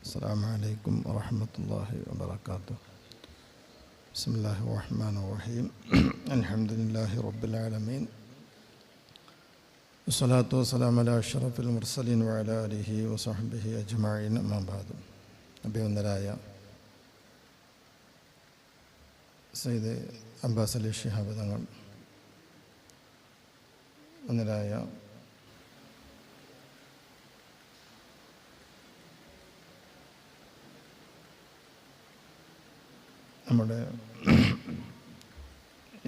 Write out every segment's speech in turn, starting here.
السلام عليكم ورحمة الله وبركاته. بسم الله الرحمن الرحيم. الحمد لله رب العالمين. والصلاة والسلام على أشرف المرسلين وعلى آله وصحبه أجمعين. أما بعد. അഭിവന്ദരായ Sayyid Abbas Ali Shihab Thangal, വന്ദരായ നമ്മുടെ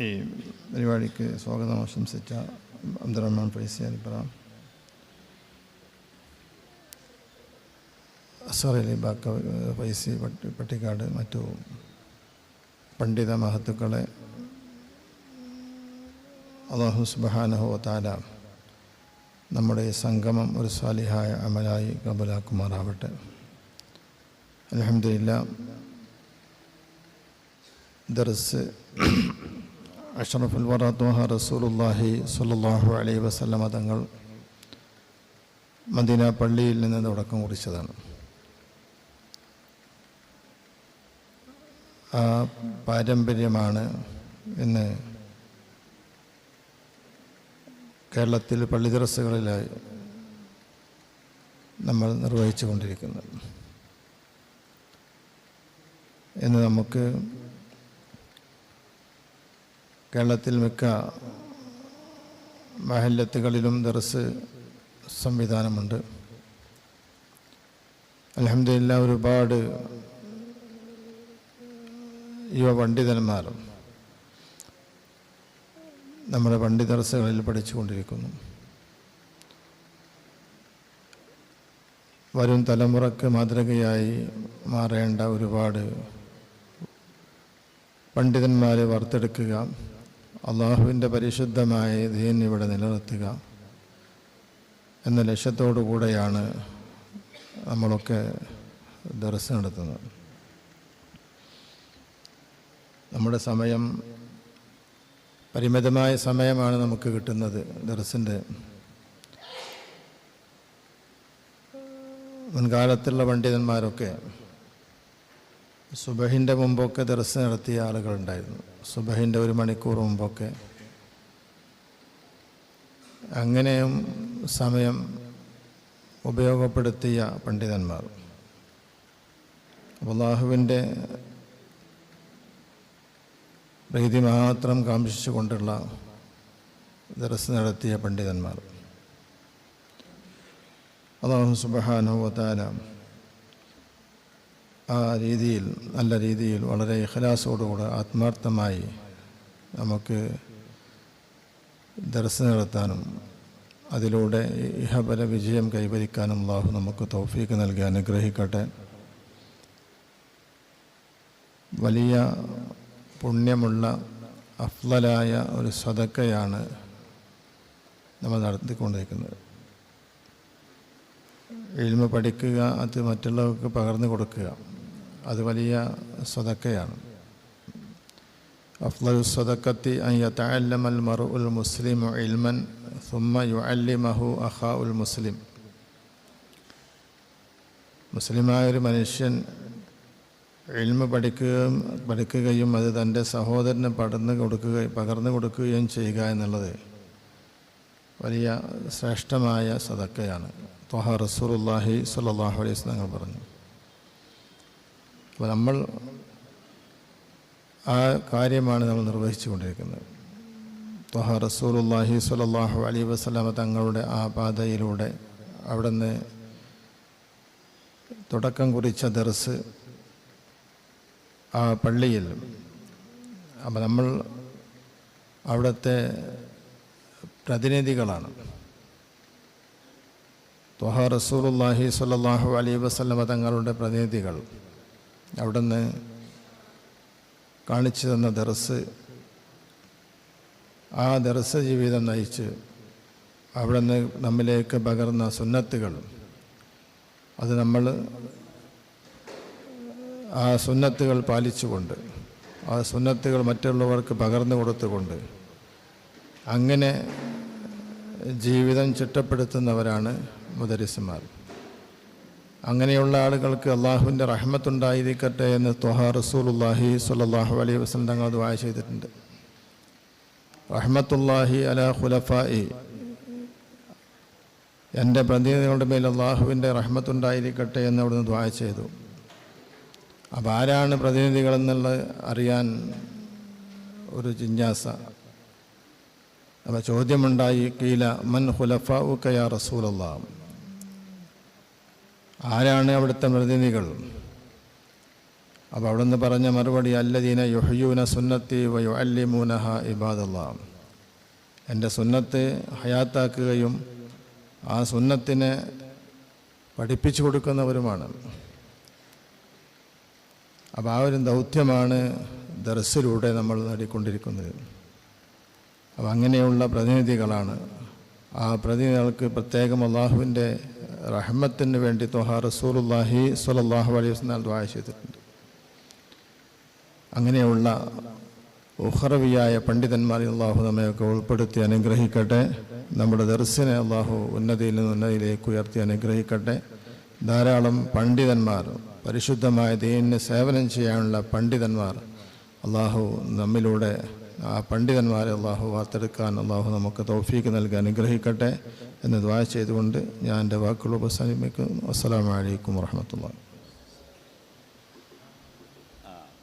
ഈ പരിപാടിക്ക് സ്വാഗതം ആശംസിച്ച അബ്ദുറഹ്മാൻ ഫൈസി അലിപ്പറ, അസ്വർ അലി ബാക്ക ഫൈസി പട്ടിക്കാട്, മറ്റു പണ്ഡിത മഹത്തുക്കളെ അല്ലാഹു സുബ്ഹാനഹു വ തആല നമ്മുടെ ഈ സംഗമം ഒരു സാലിഹായ അമലായി കബൂലാക്കുമാറാവട്ടെ. അൽഹംദുലില്ലാഹ്, ദർസ് അഷ്റഫുൽ വറ ത്വഹ റസൂലുള്ളാഹി സ്വല്ലല്ലാഹു അലൈഹി വസല്ലമ തങ്ങൾ മദീന പള്ളിയിൽ നിന്ന് തുടക്കം കുറിച്ചതാണ്. ആ പാരമ്പര്യമാണ് ഇന്ന് കേരളത്തിൽ പള്ളി ദർസുകളിലായി നമ്മൾ നിർവഹിച്ചു കൊണ്ടിരിക്കുന്നത്. ഇന്ന് നമുക്ക് കേരളത്തിൽ മിക്ക മഹല്ലത്തുകളിലും ദർസ് സംവിധാനമുണ്ട്. അൽഹംദുലില്ലാഹ്, ഒരുപാട് യുവ പണ്ഡിതന്മാരും നമ്മുടെ പള്ളി ദർസുകളിൽ പഠിച്ചുകൊണ്ടിരിക്കുന്നു. വരും തലമുറക്ക് മാതൃകയായി മാറേണ്ട ഒരുപാട് പണ്ഡിതന്മാരെ വാർത്തെടുക്കുക, അള്ളാഹുവിൻ്റെ പരിശുദ്ധമായ ദീൻ ഇവിടെ നിലനിർത്തുക എന്ന ലക്ഷ്യത്തോടു കൂടെയാണ് നമ്മളൊക്കെ ദർസ് നടത്തുന്നത്. നമ്മുടെ സമയം പരിമിതമായ സമയമാണ് നമുക്ക് കിട്ടുന്നത്. ദർസിൻ്റെ മുൻകാലത്തുള്ള പണ്ഡിതന്മാരൊക്കെ സുബഹിൻ്റെ മുമ്പൊക്കെ ദർസ് നടത്തിയ ആളുകളുണ്ടായിരുന്നു. സുബഹിൻ്റെ 1 മണിക്കൂർ മുമ്പൊക്കെ. അങ്ങനെയും സമയം ഉപയോഗപ്പെടുത്തിയ പണ്ഡിതന്മാർ, അല്ലാഹുവിൻ്റെ പ്രീതി മാത്രം കാംക്ഷിച്ചുകൊണ്ടുള്ള ദർസ് നടത്തിയ പണ്ഡിതന്മാർ, അല്ലാഹു സുബ്ഹാനഹു വ തആല ആ രീതിയിൽ, നല്ല രീതിയിൽ, വളരെ ഇഖ്ലാസോടുകൂടെ ആത്മാർത്ഥമായി നമുക്ക് ദർസ് നടത്താനും അതിലൂടെ ഇഹപര വിജയം കൈവരിക്കാനും അല്ലാഹു നമുക്ക് തൗഫീഖ് നൽകി അനുഗ്രഹിക്കട്ടെ. വലിയ പുണ്യമുള്ള അഫ്ളലായ ഒരു സദക്കയാണ് നമ്മൾ നടത്തിക്കൊണ്ടിരിക്കുന്നത്. ഇൽമ് പഠിക്കുക, അത് മറ്റുള്ളവർക്ക് പകർന്നു കൊടുക്കുക, അത് വലിയ സദക്കയാണ്. അഫ്ളലു സദഖത്തി അൻ യതഅല്ലമൽ മർഉൽ മുസ്ലിമു ഇൽമൻ സുമ്മ യുഅല്ലിമഹു അഖാഉൽ മുസ്ലിം. മുസ്ലിമായൊരു മനുഷ്യൻ ഇൽമ് പഠിക്കുകയും അത് തൻ്റെ സഹോദരന് പകർന്നു കൊടുക്കുകയും ചെയ്യുക എന്നുള്ളത് വലിയ ശ്രേഷ്ഠമായ സദക്കയാണ്. ത്വഹ റസൂലുള്ളാഹി സ്വല്ലല്ലാഹു അലൈഹി വസല്ലം തങ്ങൾ പറഞ്ഞു. അപ്പോൾ നമ്മൾ ആ കാര്യമാണ് നമ്മൾ നിർവഹിച്ചു കൊണ്ടിരിക്കുന്നത്. ത്വഹ റസൂലുള്ളാഹി സ്വല്ലല്ലാഹു അലൈഹി വസല്ലം തങ്ങളുടെ ആ പാതയിലൂടെ അവിടുന്ന് തുടക്കം കുറിച്ച ദർസ് ആ പള്ളിയിൽ. അപ്പോൾ നമ്മൾ അവിടുത്തെ പ്രതിനിധികളാണ്. ത്വഹ റസൂലുള്ളാഹി സ്വല്ലല്ലാഹു അലൈഹി വസല്ലം തങ്ങളുടെ പ്രതിനിധികൾ. അവിടുന്ന് കാണിച്ചു തന്ന ദർസ്, ആ ദർസ് ജീവിതം നയിച്ച് അവിടുന്ന് നമ്മിലേക്ക് പകർന്ന സുന്നത്തുകൾ, അത് നമ്മൾ ആ സുന്നത്തുകൾ പാലിച്ചുകൊണ്ട്, ആ സുന്നത്തുകൾ മറ്റുള്ളവർക്ക് പകർന്നു കൊടുത്തുകൊണ്ട് അങ്ങനെ ജീവിതം ചിട്ടപ്പെടുത്തുന്നവരാണ് മുദരിസുമാർ. അങ്ങനെയുള്ള ആളുകൾക്ക് അള്ളാഹുവിൻ്റെ റഹ്മത്തുണ്ടായിരിക്കട്ടെ എന്ന് ത്വഹ റസൂലുള്ളാഹി സ്വല്ലല്ലാഹു അലൈഹി വസല്ലം തങ്ങൾ ദുആ ചെയ്തിട്ടുണ്ട്. റഹ്മത്തുള്ളാഹി അലാ ഖുലഫാഇ, എൻ്റെ പ്രതിനിധികളുടെ മേൽ അള്ളാഹുവിൻ്റെ റഹ്മത്തുണ്ടായിരിക്കട്ടെ എന്ന് അവിടുന്ന് ദുആ ചെയ്തു. അപ്പോൾ ആരാണ് പ്രതിനിധികളെന്നുള്ളത് അറിയാൻ ഒരു ജിജ്ഞാസ. അപ്പോൾ ചോദ്യമുണ്ടായി, ഖീല മൻ ഖുലഫാഉക യാ റസൂലല്ലാഹ്, ആരാണ് അവിടുത്തെ പ്രതിനിധികൾ? അപ്പോൾ അവിടുന്ന് പറഞ്ഞ മറുപടി, അല്ലദീന യുഹ്യൂന സുന്നത്തി വ യുഅല്ലിമൂനഹ ഇബാദല്ലാഹ്, എൻ്റെ സുന്നത്ത് ഹയാത്താക്കുകയും ആ സുന്നത്തിനെ പഠിപ്പിച്ചു കൊടുക്കുന്നവരുമാണ്. അപ്പോൾ ആ ഒരു ദൗത്യമാണ് ദർസിലൂടെ നമ്മൾ നേടിക്കൊണ്ടിരിക്കുന്നത്. അപ്പോൾ അങ്ങനെയുള്ള പ്രതിനിധികളാണ്. ആ പ്രതിനിധികൾക്ക് പ്രത്യേകം അള്ളാഹുവിൻ്റെ റഹ്മത്തിന് വേണ്ടി ത്വഹ റസൂലുള്ളാഹി സ്വല്ലല്ലാഹു അലൈഹി വസല്ലം ദുആ ചെയ്തിട്ടുണ്ട്. അങ്ങനെയുള്ള ഉഖറവിയായ പണ്ഡിതന്മാരിൽ അള്ളാഹു നമ്മയൊക്കെ ഉൾപ്പെടുത്തി അനുഗ്രഹിക്കട്ടെ. നമ്മുടെ ദർസിനെ അള്ളാഹു ഉന്നതിയിൽ നിന്ന് ഉന്നതിയിലേക്ക് ഉയർത്തി അനുഗ്രഹിക്കട്ടെ. ധാരാളം പണ്ഡിതന്മാർ, പരിശുദ്ധമായ ദീനിന് സേവനം ചെയ്യാനുള്ള പണ്ഡിതന്മാർ അള്ളാഹു നമ്മിലൂടെ, ആ പണ്ഡിതന്മാരെ അള്ളാഹു വാർത്തെടുക്കാൻ അള്ളാഹു നമുക്ക് തൗഫീക്ക് നൽകി അനുഗ്രഹിക്കട്ടെ എന്ന് ദുആ ചെയ്തുകൊണ്ട് ഞാൻ എൻ്റെ വാക്കുകൾ ഉപസംഹരിക്കുന്നു. അസ്സലാമു അലൈക്കും വറഹ്മത്തുള്ളാഹി.